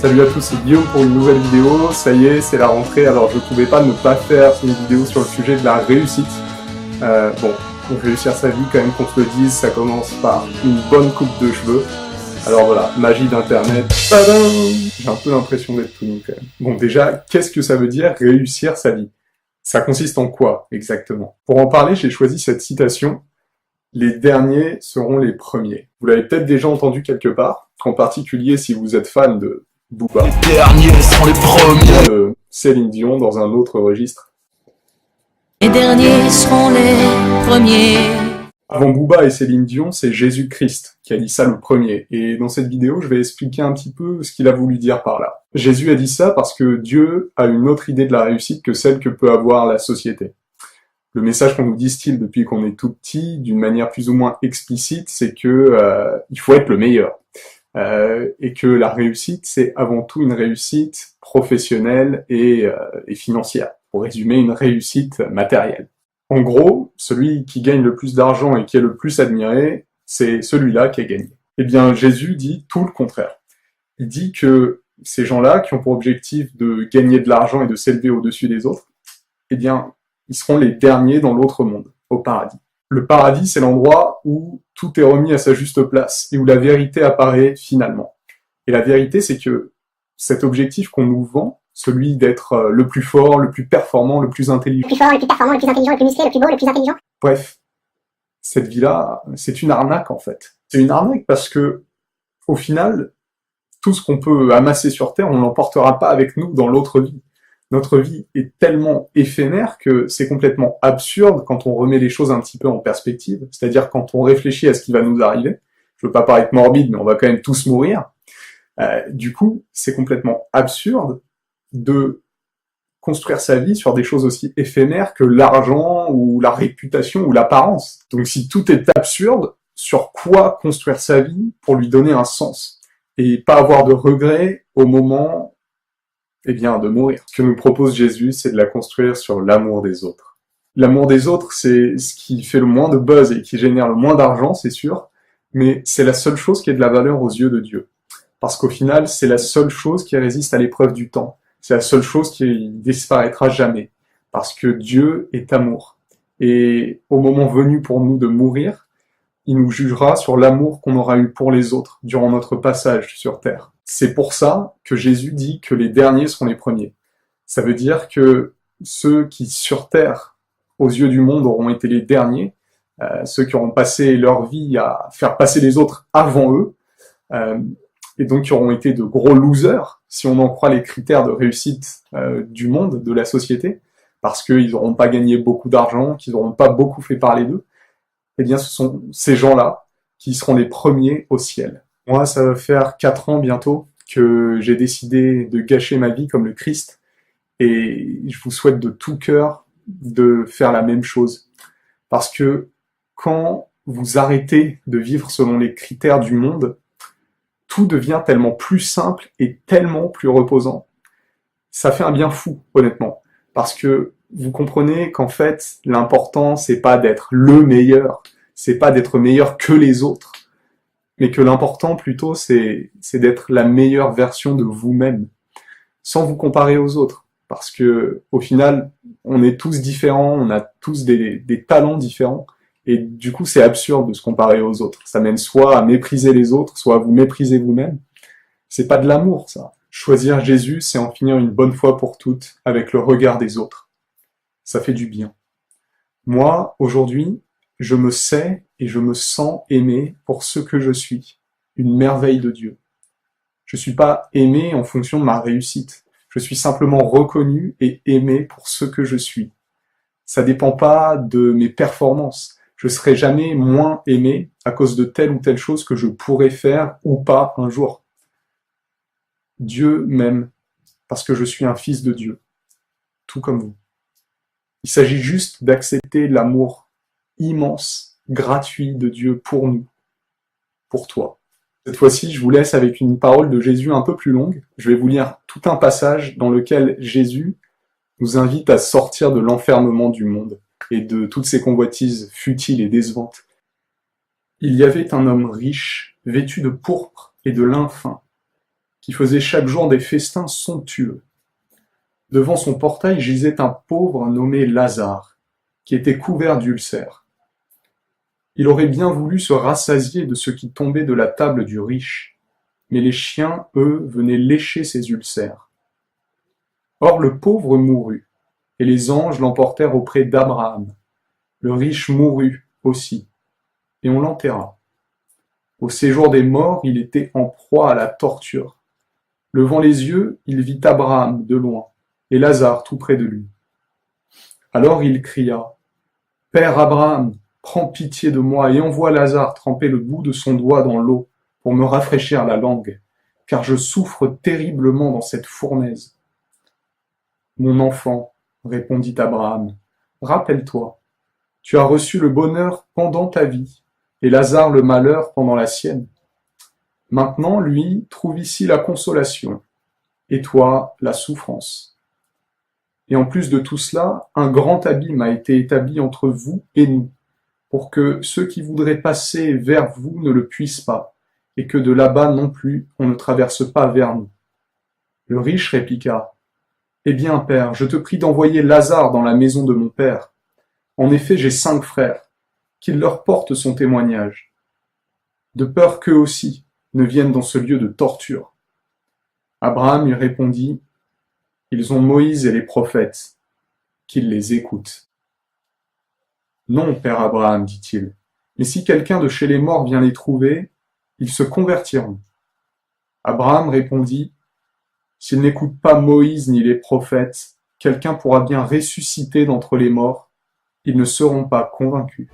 Salut à tous, c'est Guillaume pour une nouvelle vidéo. Ça y est, c'est la rentrée, alors je ne pouvais pas ne pas faire une vidéo sur le sujet de la réussite. Pour réussir sa vie, quand même qu'on se le dise, ça commence par une bonne coupe de cheveux. Alors voilà, magie d'internet, tadam! J'ai un peu l'impression d'être tout nu quand même. Bon déjà, qu'est-ce que ça veut dire réussir sa vie? Ça consiste en quoi exactement? Pour en parler, j'ai choisi cette citation. Les derniers seront les premiers. Vous l'avez peut-être déjà entendu quelque part, en particulier si vous êtes fan de Booba. Les derniers seront les premiers. De Céline Dion dans un autre registre. Les derniers seront les premiers. Avant Booba et Céline Dion, c'est Jésus-Christ qui a dit ça le premier. Et dans cette vidéo, je vais expliquer un petit peu ce qu'il a voulu dire par là. Jésus a dit ça parce que Dieu a une autre idée de la réussite que celle que peut avoir la société. Le message qu'on nous distille depuis qu'on est tout petit, d'une manière plus ou moins explicite, c'est que il faut être le meilleur. Et que la réussite, c'est avant tout une réussite professionnelle et financière. Pour résumer, une réussite matérielle. En gros, celui qui gagne le plus d'argent et qui est le plus admiré, c'est celui-là qui a gagné. Eh bien, Jésus dit tout le contraire. Il dit que ces gens-là, qui ont pour objectif de gagner de l'argent et de s'élever au-dessus des autres, eh bien, ils seront les derniers dans l'autre monde, au paradis. Le paradis, c'est l'endroit où tout est remis à sa juste place et où la vérité apparaît finalement. Et la vérité, c'est que cet objectif qu'on nous vend, celui d'être le plus fort, le plus performant, le plus intelligent. Le plus fort, le plus performant, le plus intelligent, le plus musclé, le plus beau, le plus intelligent. Bref, cette vie-là, c'est une arnaque en fait. C'est une arnaque parce que, au final, tout ce qu'on peut amasser sur Terre, on l'emportera pas avec nous dans l'autre vie. Notre vie est tellement éphémère que c'est complètement absurde quand on remet les choses un petit peu en perspective, c'est-à-dire quand on réfléchit à ce qui va nous arriver. Je veux pas paraître morbide, mais on va quand même tous mourir. Du coup, c'est complètement absurde de construire sa vie sur des choses aussi éphémères que l'argent ou la réputation ou l'apparence. Donc si tout est absurde, sur quoi construire sa vie pour lui donner un sens? Et pas avoir de regrets au moment, eh bien, de mourir. Ce que nous propose Jésus, c'est de la construire sur l'amour des autres. L'amour des autres, c'est ce qui fait le moins de buzz et qui génère le moins d'argent, c'est sûr, mais c'est la seule chose qui ait de la valeur aux yeux de Dieu. Parce qu'au final, c'est la seule chose qui résiste à l'épreuve du temps. C'est la seule chose qui disparaîtra jamais. Parce que Dieu est amour. Et au moment venu pour nous de mourir, il nous jugera sur l'amour qu'on aura eu pour les autres durant notre passage sur terre. C'est pour ça que Jésus dit que les derniers seront les premiers. Ça veut dire que ceux qui sur terre, aux yeux du monde, auront été les derniers, ceux qui auront passé leur vie à faire passer les autres avant eux, et donc qui auront été de gros losers, si on en croit les critères de réussite du monde, de la société, parce qu'ils n'auront pas gagné beaucoup d'argent, qu'ils n'auront pas beaucoup fait parler d'eux, eh bien ce sont ces gens-là qui seront les premiers au ciel. Moi, ça va faire 4 ans bientôt que j'ai décidé de gâcher ma vie comme le Christ, et je vous souhaite de tout cœur de faire la même chose. Parce que quand vous arrêtez de vivre selon les critères du monde, tout devient tellement plus simple et tellement plus reposant. Ça fait un bien fou, honnêtement. Parce que vous comprenez qu'en fait, l'important, c'est pas d'être le meilleur, c'est pas d'être meilleur que les autres, mais que l'important, plutôt, c'est d'être la meilleure version de vous-même, sans vous comparer aux autres. Parce que, au final, on est tous différents, on a tous des talents différents, et du coup, c'est absurde de se comparer aux autres. Ça mène soit à mépriser les autres, soit à vous mépriser vous-même. C'est pas de l'amour, ça. Choisir Jésus, c'est en finir une bonne fois pour toutes avec le regard des autres. Ça fait du bien. Moi, aujourd'hui, je me sais et je me sens aimé pour ce que je suis. Une merveille de Dieu. Je suis pas aimé en fonction de ma réussite. Je suis simplement reconnu et aimé pour ce que je suis. Ça dépend pas de mes performances. Je serai jamais moins aimé à cause de telle ou telle chose que je pourrais faire ou pas un jour. Dieu m'aime parce que je suis un fils de Dieu, tout comme vous. Il s'agit juste d'accepter l'amour immense, gratuit de Dieu pour nous, pour toi. Cette fois-ci, je vous laisse avec une parole de Jésus un peu plus longue. Je vais vous lire tout un passage dans lequel Jésus nous invite à sortir de l'enfermement du monde et de toutes ces convoitises futiles et décevantes. Il y avait un homme riche, vêtu de pourpre et de lin fin, qui faisait chaque jour des festins somptueux. Devant son portail gisait un pauvre nommé Lazare, qui était couvert d'ulcères. Il aurait bien voulu se rassasier de ce qui tombait de la table du riche, mais les chiens, eux, venaient lécher ses ulcères. Or le pauvre mourut, et les anges l'emportèrent auprès d'Abraham. Le riche mourut aussi, et on l'enterra. Au séjour des morts, il était en proie à la torture. Levant les yeux, il vit Abraham de loin, et Lazare tout près de lui. Alors il cria, « Père Abraham, prends pitié de moi et envoie Lazare tremper le bout de son doigt dans l'eau pour me rafraîchir la langue, car je souffre terriblement dans cette fournaise. » « Mon enfant, répondit Abraham, rappelle-toi, tu as reçu le bonheur pendant ta vie, et Lazare le malheur pendant la sienne. Maintenant, lui, trouve ici la consolation, et toi, la souffrance. Et en plus de tout cela, un grand abîme a été établi entre vous et nous, pour que ceux qui voudraient passer vers vous ne le puissent pas, et que de là-bas non plus on ne traverse pas vers nous. Le riche répliqua, « Eh bien, père, je te prie d'envoyer Lazare dans la maison de mon père. En effet, j'ai 5 frères, qu'il leur porte son témoignage, de peur qu'eux aussi ne viennent dans ce lieu de torture. » Abraham lui répondit, « Ils ont Moïse et les prophètes, qu'ils les écoutent. » « Non, père Abraham, dit-il, mais si quelqu'un de chez les morts vient les trouver, ils se convertiront. » Abraham répondit, « S'ils n'écoutent pas Moïse ni les prophètes, quelqu'un pourra bien ressusciter d'entre les morts, ils ne seront pas convaincus. »